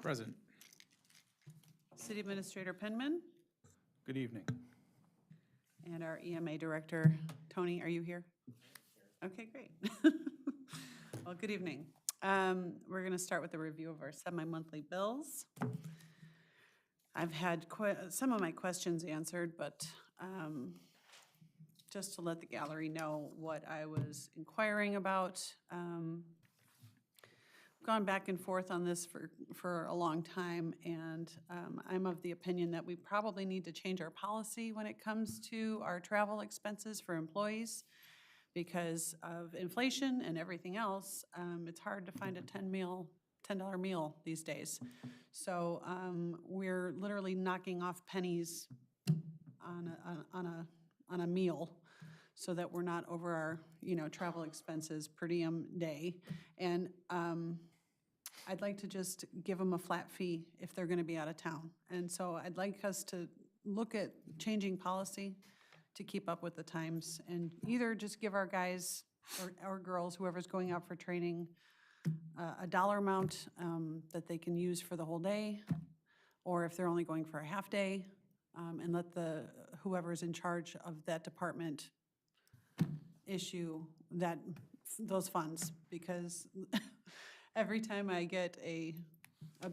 Present. City Administrator Penman, Good evening. and our EMA Director, Tony, are you here? Okay, great. Well, good evening. We're going to start with a review of our semi-monthly bills. I've had some of my questions answered, but just to let the gallery know what I was inquiring about. Gone back and forth on this for a long time, and I'm of the opinion that we probably need to change our policy when it comes to our travel expenses for employees. Because of inflation and everything else, it's hard to find a $10 meal these days. So we're literally knocking off pennies on a meal so that we're not over our, travel expenses per diem day. And I'd like to just give them a flat fee if they're gonna be out of town. And so I'd like us to look at changing policy to keep up with the times and either just give our guys or girls, whoever's going out for training, a dollar amount that they can use for the whole day, or if they're only going for a half day, and let whoever's in charge of that department issue those funds, because every time I get a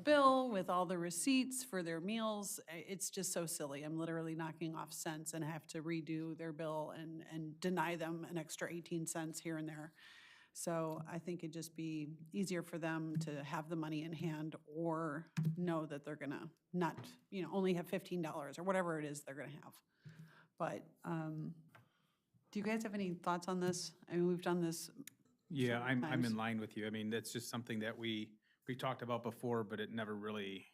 bill with all the receipts for their meals, it's just so silly. I'm literally knocking off cents and have to redo their bill and deny them an extra 18 cents here and there. So I think it'd just be easier for them to have the money in hand or know that they're gonna not, only have $15 or whatever it is they're gonna have. But do you guys have any thoughts on this? I mean, we've done this. Yeah, I'm times. in line with you. I mean, that's just something that we talked about before, but it never really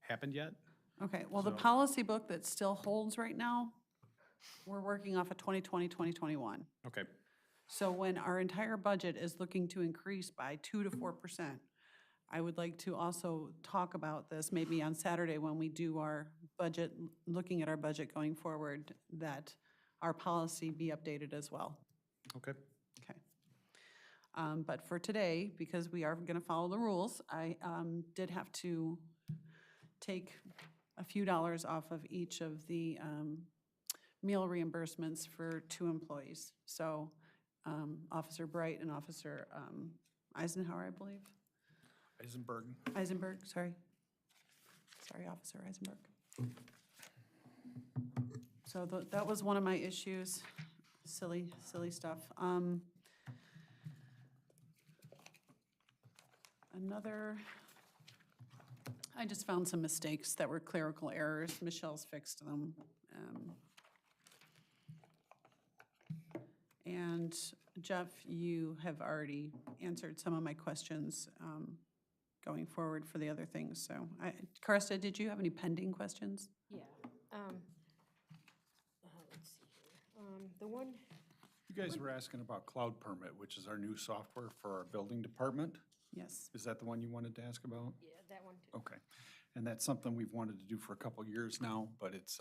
happened yet. Okay, well, the So- policy book that still holds right now, we're working off of 2020, 2021. Okay, So when our entire budget is looking to increase by 2 to 4%, I would like to also talk about this maybe on Saturday when we do our budget, looking at our budget going forward, that our policy be updated as well. okay. Okay. But for today, because we are gonna follow the rules, I did have to take a few dollars off of each of the meal reimbursements for 2 employees. So Officer Bright and Officer Eisenhower, I believe. Eisenberg, sorry. Sorry, Officer Eisenberg. So that was one of my issues. Silly stuff. I just found some mistakes that were clerical errors. Michelle's fixed them. And Jeff, you have already answered some of my questions going forward for the other things. So, Karsta, did you have any pending questions? Yeah. Let's see here. The one, You guys were asking about Cloud Permit, which is our new software for our building department. Yes. Is that the one you wanted to ask about? yeah, that one too. Okay. And that's something we've wanted to do for a couple years now, but it's,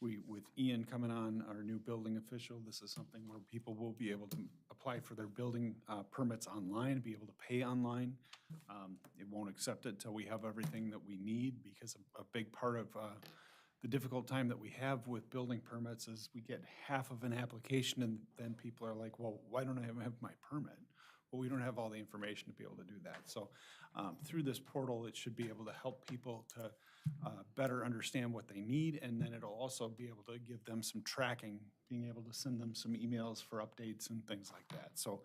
with Ian coming on, our new building official, this is something where people will be able to apply for their building permits online, be able to pay online. It won't accept it till we have everything that we need, because a big part of the difficult time that we have with building permits is we get half of an application and then people are like, well, why don't I have my permit? Well, we don't have all the information to be able to do that. So through this portal, it should be able to help people to better understand what they need, and then it'll also be able to give them some tracking, being able to send them some emails for updates and things like that. So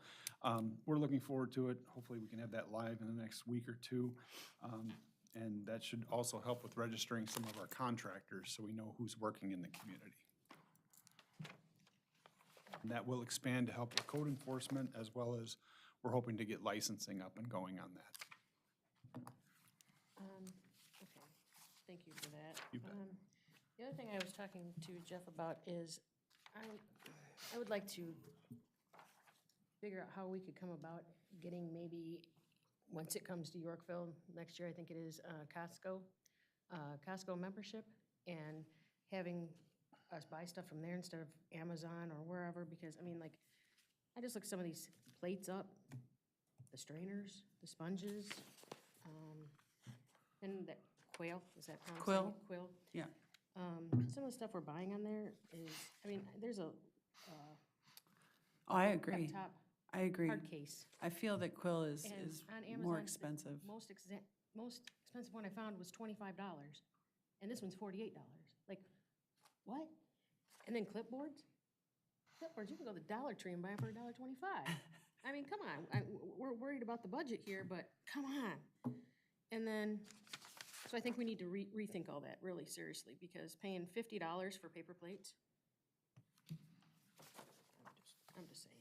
we're looking forward to it. Hopefully we can have that live in the next week or two. And that should also help with registering some of our contractors so we know who's working in the community. And that will expand to help with code enforcement, as well as we're hoping to get licensing up and going on that. Okay, thank you for that. You bet. The other thing I was talking to Jeff about is I would like to figure out how we could come about getting maybe, once it comes to Yorkville next year, I think it is, Costco membership, and having us buy stuff from there instead of Amazon or wherever, because, I mean, like, I just looked some of these plates up, the strainers, the sponges, And that quail, is that how I'm saying Quill. it? Quill? Yeah. Some of the stuff we're buying on there is, I mean, there's a Oh, I agree. laptop I agree. hard case. I feel that Quill is And on more Amazon, expensive. Most expensive one I found was $25, and this one's $48. Like, what? And then clipboards? Clipboards, you can go to the Dollar Tree and buy them for $1.25. I mean, come on, we're worried about the budget here, but come on. And then, so I think we need to rethink all that really seriously, because paying $50 for paper plates, I'm just saying.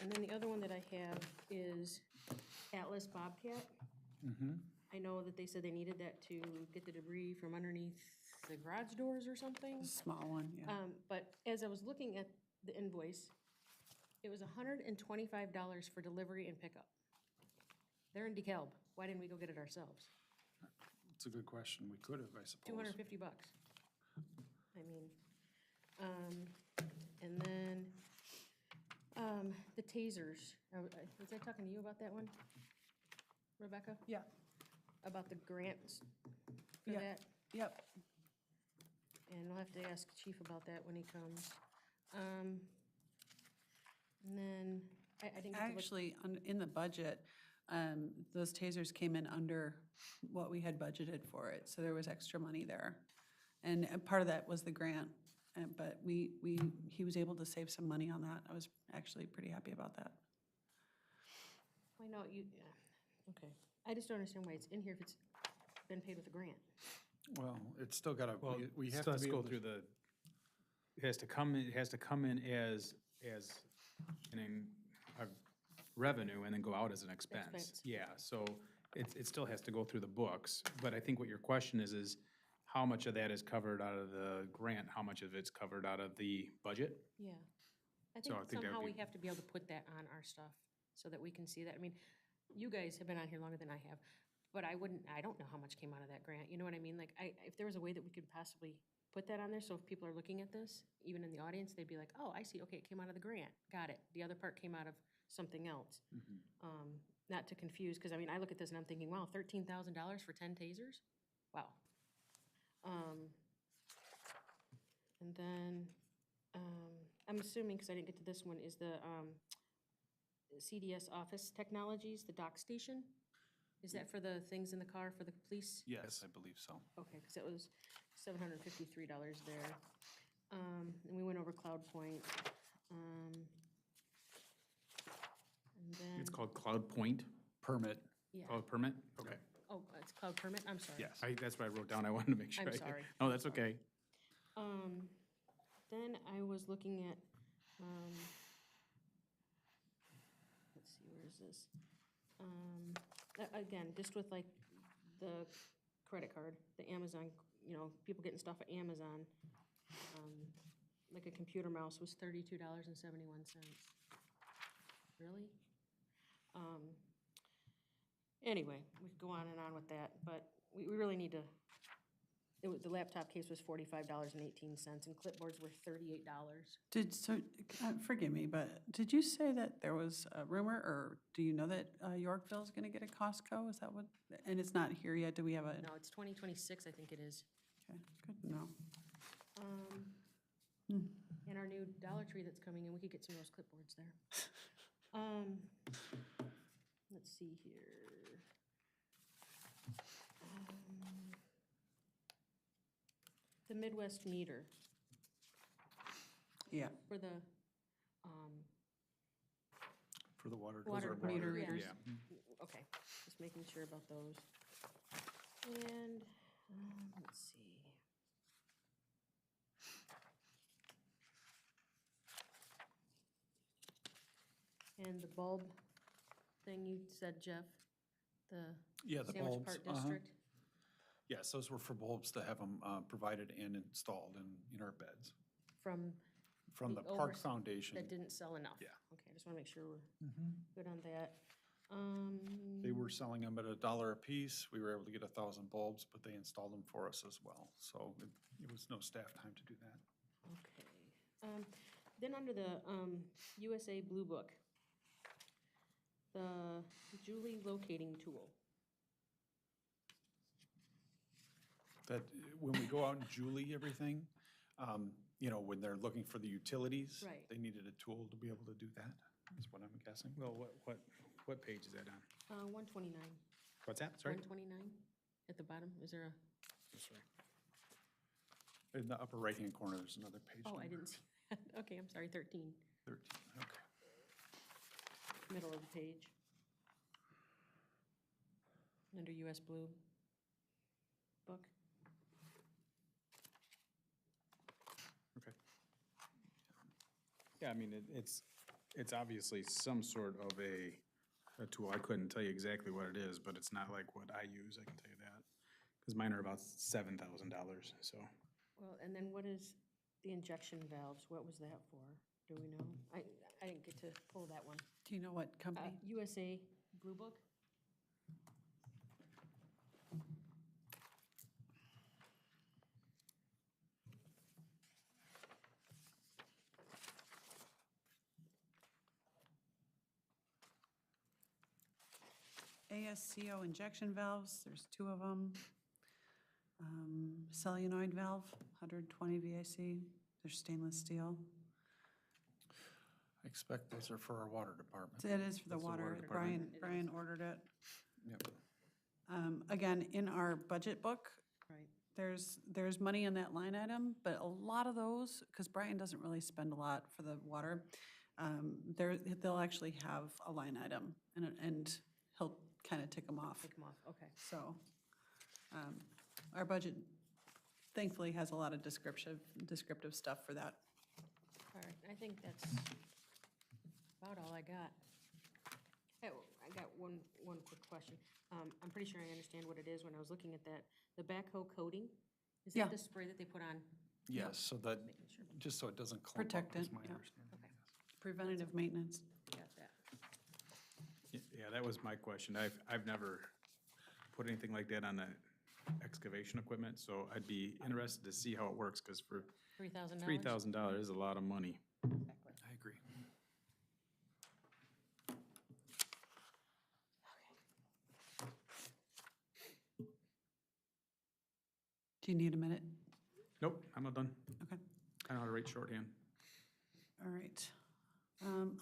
And then the other one that I have is Atlas Bobcat. I know that they said they needed that to get the debris from underneath the garage doors or something. Small one, yeah. But as I was looking at the invoice, it was $125 for delivery and pickup. They're in DeKalb. Why didn't we go get it ourselves? It's a good question. We could have, I suppose. $250. I mean, and then, the tasers. Was I talking to you about that one, Rebecca? Yeah. About the grants for Yeah. that? Yep. And I'll have to ask Chief about that when he comes. And then, I didn't get to look. Actually, in the budget, those tasers came in under what we had budgeted for it, so there was extra money there. And part of that was the grant, but he was able to save some money on that. I was actually pretty happy about that. I know you, yeah, okay. I just don't understand why it's in here if it's been paid with a grant. Well, it's still got to, Well, we have still to has be to go able through to. it has to come in as a revenue and then go out as an expense. Expense. Yeah, so it still has to go through the books, but I think what your question is how much of that is covered out of the grant, how much of it's covered out of the budget? Yeah. I So I think think that somehow would we be- have to be able to put that on our stuff so that we can see that. I mean, you guys have been on here longer than I have, but I don't know how much came out of that grant, you know what I mean? Like, if there was a way that we could possibly put that on there, so if people are looking at this, even in the audience, they'd be like, oh, I see, okay, it came out of the grant, got it. The other part came out of something else. Not to confuse, because I mean, I look at this and I'm thinking, wow, $13,000 for 10 tasers? Wow. And then, I'm assuming, because I didn't get to this one, is the CDS Office Technologies, the dock station? Is that for the things in the car for the police? Yes, I believe so. Okay, because it was $753 there. And we went over Cloud Point. And then, It's called Cloud Point, Permit. yeah, Cloud Permit? Okay. oh, it's Cloud Permit, I'm sorry. Yes. That's what I wrote down, I wanted to make sure. I'm I- sorry. No, that's okay. Then I was looking at, let's see, where is this? Again, just with like the credit card, the Amazon, you know, people getting stuff at Amazon. Like a computer mouse was $32.71. Really? Anyway, we could go on and on with that, but we really need to, the laptop case was $45.18, and clipboards were $38. Forgive me, but did you say that there was a rumor, or do you know that Yorkville's gonna get a Costco? Is that what, and it's not here yet? Do we have a? No, it's 2026, I think it is. Okay, good to know. And our new Dollar Tree that's coming in, we could get some of those clipboards there. Let's see here. The Midwest meter Yeah, for the, For the water. Water meter yeah. readers. Yeah. Okay, just making sure about those. And, let's see. And the bulb thing you said, Jeff, the Yeah, the Sandwich bulbs. Park District? Yes, those were for bulbs to have them provided and installed in our beds From from The the Park overs- Foundation. that didn't sell enough? Yeah. Okay, I just want to make sure we're good on that. They were selling them at $1 a piece. We were able to get 1,000 bulbs, but they installed them for us as well. So it was no staff time to do that. Okay. Then under the USA Blue Book, the Julie locating tool. that when we go out and Julie everything, you know, when they're looking for the utilities. Right. They needed a tool to be able to do that, is what I'm guessing. Well, what page is that on? 129. What's that, sorry? 129 at the bottom, is there a, Sorry. In the upper right-hand corner, there's another page oh, I number. didn't see that. Okay, I'm sorry, 13, 13, okay. middle of the page. Under US Blue book. Okay. Yeah, I mean, it's obviously some sort of a tool. I couldn't tell you exactly what it is, but it's not like what I use, I can tell you that. Because mine are about $7,000, so. Well, and then what is the injection valves? What was that for? Do we know? I didn't get to pull that one. Do you know what company? USA Blue Book? ASCO injection valves, there's 2 of them. Solenoid valve, 120 VIC, they're stainless steel. I expect those are for our water department. It is for the That's the water water. department. Brian ordered it. Yep. Again, in our budget book, Right. there's money in that line item, but a lot of those, because Brian doesn't really spend a lot for the water, they'll actually have a line item, and he'll kind of tick them off. Take them off, okay. So, our budget thankfully has a lot of descriptive stuff for that. All right, I think that's about all I got. Oh, I got one quick question. I'm pretty sure I understand what it is when I was looking at that. The backhoe coating, is Yeah. that the spray that they put on? Yes, so that, Making sure. just so it doesn't clump up, Protect is it, my yeah. understanding. Okay. yes. Preventative maintenance. Got that. Yeah, that was my question. I've never put anything like that on the excavation equipment, so I'd be interested to see how it works, because for $3,000? $3,000 is a lot of money. Exactly. I agree. Do you need a minute? Nope, I'm not done. Okay, I know how to write shorthand. all right.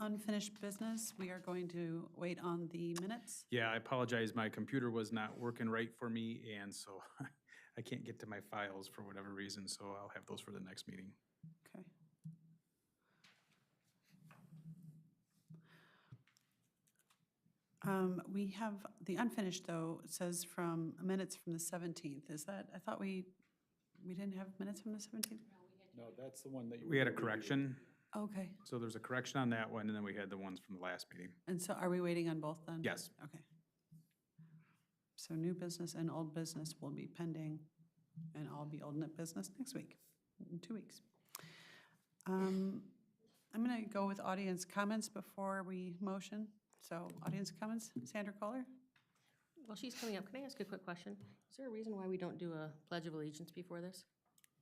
Unfinished business, we are going to wait on the minutes. Yeah, I apologize. My computer was not working right for me, and so I can't get to my files for whatever reason, so I'll have those for the next meeting. Okay. We have, the unfinished, though, it says from, minutes from the 17th. Is that, I thought we didn't have minutes from the 17th? No, that's the one that you. We had a correction, Okay, so there's a correction on that one, and then we had the ones from the last meeting. and so are we waiting on both then? Yes. Okay. So new business and old business will be pending, and I'll be old business next week, in 2 weeks. I'm going to go with audience comments before we motion. So audience comments, Sandra Kohler? Well, she's coming up. Can I ask a quick question? Is there a reason why we don't do a Pledge of Allegiance before this?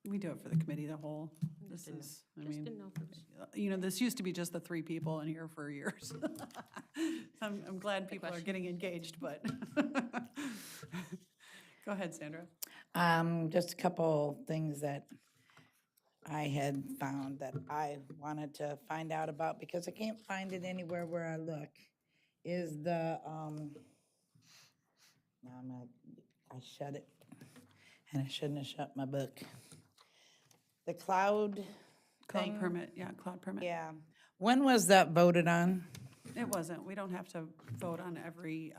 We do it for the committee, the whole. This didn't know. is, I Just mean, didn't know if it was. you know, this used to be just the 3 people in here for years. So I'm glad people are question. getting engaged, but. Go ahead, Sandra. Just a couple things that I had found that I wanted to find out about because I can't find it anywhere where I look, is the, now I shut it, and I shouldn't have shut my book. The cloud Cloud thing. permit, yeah, cloud permit. Yeah. When was that voted on? It wasn't, we don't have to vote on every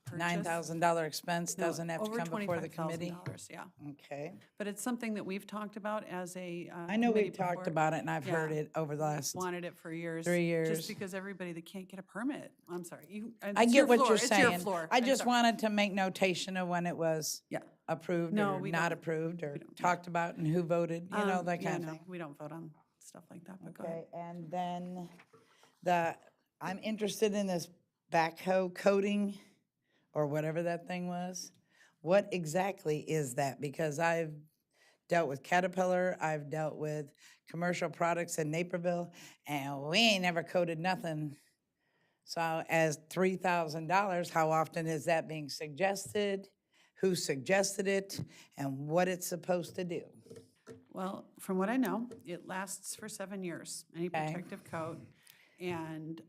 purchase. $9,000 expense No, doesn't have to come before the committee? Over $25,000, yeah. Okay. But it's something that we've talked about as a I know committee we've talked before. about it, and I've heard Yeah. it over the last, Wanted it for years. 3 years. Just because everybody that can't get a permit, I'm sorry, you. I it's your get what floor, you're it's saying. your floor. I I'm just sorry. wanted to make notation of when it was Yeah. approved No, or we not don't. approved or We don't. talked about and who voted, you know, that Yeah, kind of no, thing. we don't vote on stuff like that, but go ahead. Okay, and then I'm interested in this backhoe coating or whatever that thing was. What exactly is that? Because I've dealt with Caterpillar, I've dealt with commercial products in Naperville, and we ain't never coated nothing. So as $3,000, how often is that being suggested? who suggested it, and what it's supposed to do. Well, from what I know, it lasts for 7 years, any Okay. protective coat. And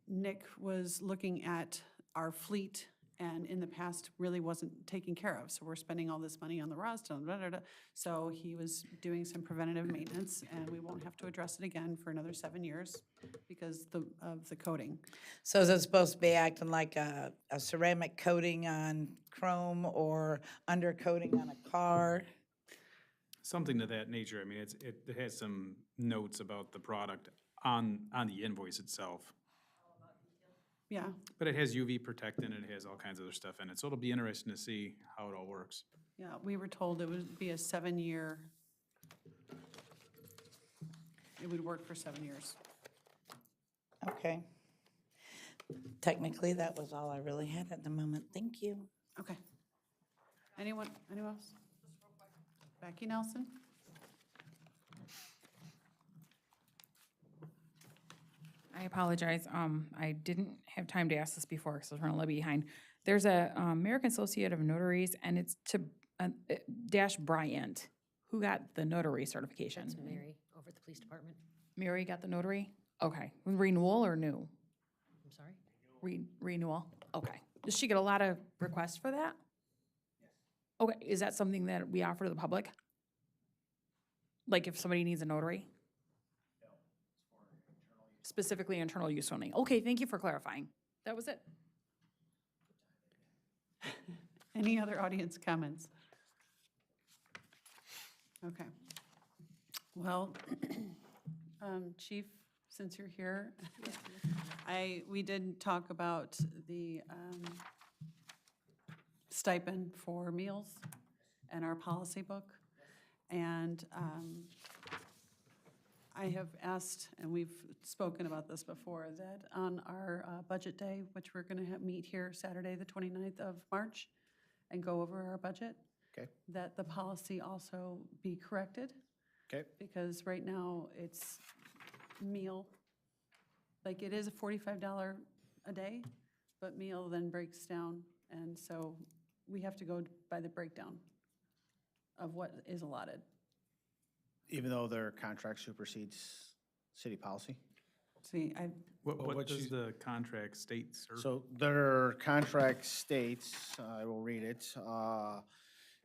Nick was looking at our fleet and in the past really wasn't taken care of. So we're spending all this money on the rust and So he was doing some preventative maintenance and we won't have to address it again for another 7 years because of the coating. So is it supposed to be acting like a ceramic coating on chrome or undercoating on a car? Something to that nature. I mean, it has some notes about the product on the invoice itself. Yeah, But it has UV protectant, and it has all kinds of other stuff in it, so it'll be interesting to see how it all works. yeah, we were told it would be a 7-year, it would work for 7 years. Okay. Technically, that was all I really had at the moment. Thank you. Okay. Anyone else? Becky Nelson? I apologize. I didn't have time to ask this before because I was running a little behind. There's a American Associate of Notaries, and it's to Dash Bryant. Who got the notary certification? That's Mary over at the police department. Mary got the notary? Okay. Renewal or new? I'm sorry? Renewal. Okay. Does she get a lot of requests for that? Okay. Is that something that we offer to the public? Like if somebody needs a notary? Specifically internal use only. Okay, thank you for clarifying. That was it. Any other audience comments? Okay. Well, Chief, since you're here, we did talk about the stipend for meals and our policy book. And I have asked, and we've spoken about this before, that on our budget day, which we're going to meet here Saturday, the 29th of March, and go over our budget, Okay. that the policy also be corrected. Okay. Because right now, it's meal, like it is a $45 a day, but meal then breaks down, and so we have to go by the breakdown of what is allotted. Even though their contract supersedes city policy? See, What does the contract state, sir? So their contract states, I will read it,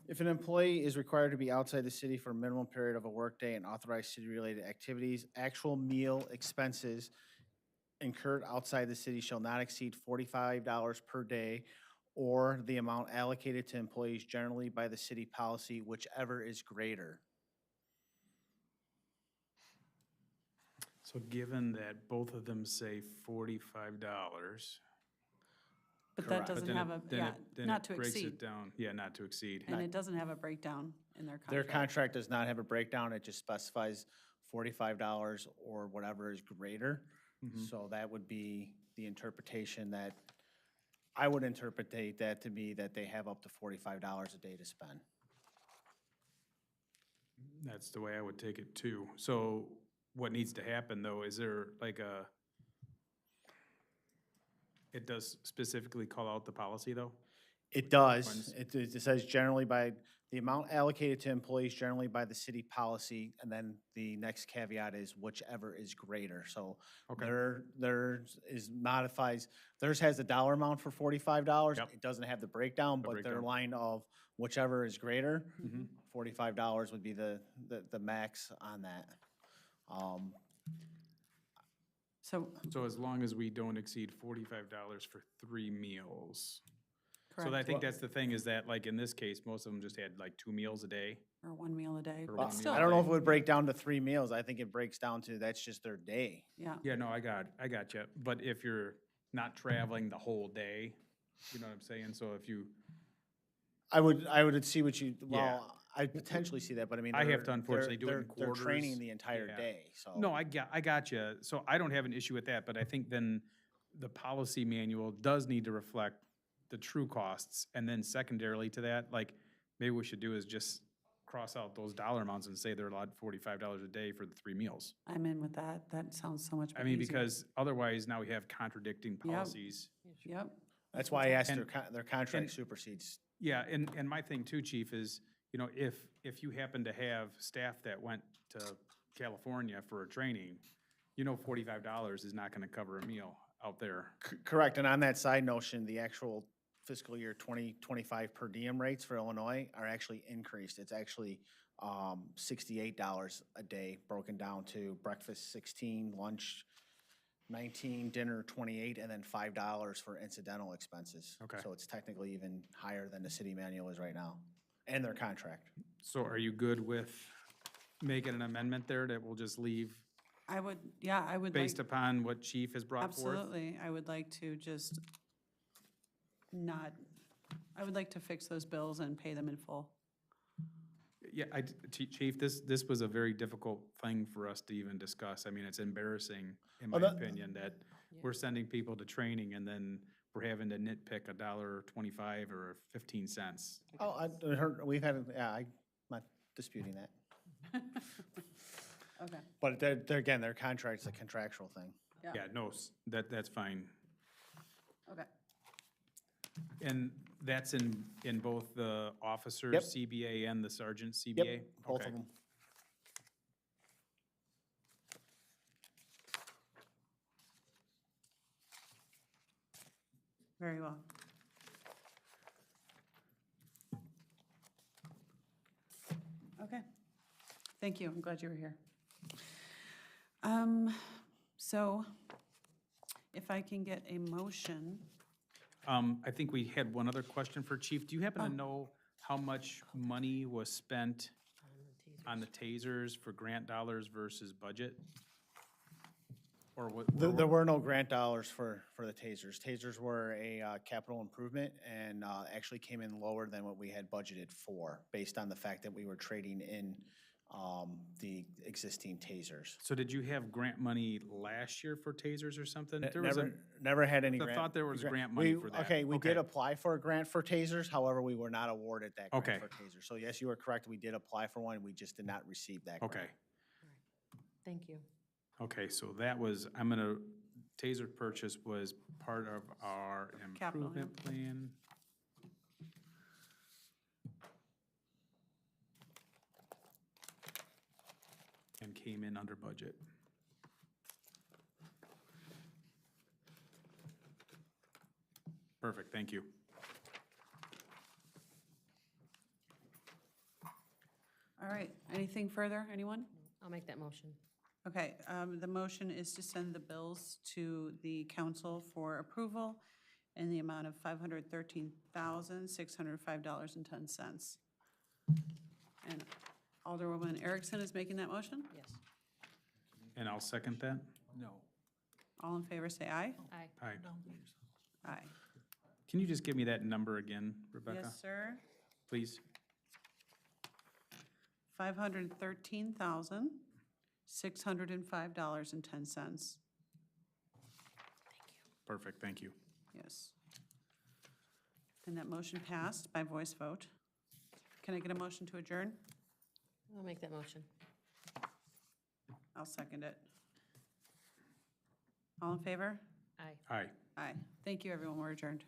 if an employee is required to be outside the city for a minimum period of a workday and authorized city-related activities, actual meal expenses incurred outside the city shall not exceed $45 per day or the amount allocated to employees generally by the city policy, whichever is greater. So given that both of them say $45. but that Correct. doesn't then have it- a, then yeah, it- then not it to breaks exceed. it down. Yeah, not to exceed. And it doesn't have a breakdown in their Their contract. contract does not have a breakdown, it just specifies $45 or whatever is greater. So that would be the interpretation that, I would interpretate that to be that they have up to $45 a day to spend. That's the way I would take it too. So what needs to happen though, is there like it does specifically call out the policy though? It does, it says generally by, the amount allocated to employees generally by the city policy, and then the next caveat is whichever is greater. So Okay. theirs is modifies, theirs has a dollar amount for $45. Yep. It doesn't have the breakdown, but their breakdown. line of whichever is greater, Mhm. $45 would be the max on that. So, So as long as we don't exceed $45 for 3 meals. So I correct, think that's the thing, is that like in this case, most of them just had like 2 meals a day. or 1 meal a day, Or but one still, I don't know if it would break down to 3 meals. I think it breaks down to, that's just their day. yeah. Yeah, no, I got you. But if you're not traveling the whole day, you know what I'm saying? So if you, I would see what you, Yeah. well, I'd potentially see that, but I mean. I have they're- to unfortunately do it in they're training quarters. the entire Yeah. day, so. no, I got you. So I don't have an issue with that, but I think then the policy manual does need to reflect the true costs. And then secondarily to that, like, maybe what we should do is just cross out those dollar amounts and say they're allowed $45 a day for the 3 meals. I'm in with that. That sounds so much I mean, easier. because otherwise now we have contradicting policies. Yep, That's why I asked And- their contract and- supersedes. Yeah, and my thing too, Chief, is, you know, if you happen to have staff that went to California for a training, you know, $45 is not gonna cover a meal out there. Correct, and on that side notion, the actual fiscal year 2025 per diem rates for Illinois are actually increased. It's actually $68 a day, broken down to breakfast 16, lunch 19, dinner 28, and then $5 for incidental expenses. Okay. So it's technically even higher than the city manual is right now, and their contract. So are you good with making an amendment there that will just leave I would, yeah, I would like, based upon what Chief has brought forth? absolutely, I would like to just not, I would like to fix those bills and pay them in full. Yeah, Chief, this was a very difficult thing for us to even discuss. I mean, it's embarrassing, in my opinion, that we're sending people to training and then we're having to nitpick $1.25 or 15 cents. Oh, I heard, we've had, yeah, I'm not disputing that. Okay, But they're again, their contract's a contractual thing. Yeah, no, that's fine. okay. And that's in both the officer Yep. CBA and the sergeant CBA? Yep, both Okay. of them. Very well. Okay, thank you, I'm glad you were here. So if I can get a motion, I think we had one other question for Chief. Do you happen to know how much money was spent on the tasers for grant dollars versus budget? Or what? There were no grant dollars for the tasers. Tasers were a capital improvement and actually came in lower than what we had budgeted for, based on the fact that we were trading in the existing tasers. So did you have grant money last year for tasers or something? There was Never had any I grant. thought there was grant money we- for that. Okay, we did Okay. apply for a grant for tasers, however, we were not awarded that grant Okay. for tasers. So yes, you are correct, we did apply for one, we just did not receive that grant. Okay, Thank you. okay, so that was, taser purchase was part of our Capital, yeah. improvement plan. And came in under budget. Perfect, thank you. all right, anything further, anyone? I'll make that motion. Okay, the motion is to send the bills to the council for approval in the amount of $513,605.10. And Alderwoman Erickson is making that motion. Yes. And I'll second that. No. All in favor, say aye. Aye. Aye. Aye. Can you just give me that number again, Rebecca, Yes, sir. please? $513,605.10. Perfect, thank you. Yes. And that motion passed by voice vote. Can I get a motion to adjourn? I'll make that motion. I'll second it. All in favor? Aye. Aye. Aye. Thank you, everyone. We're adjourned.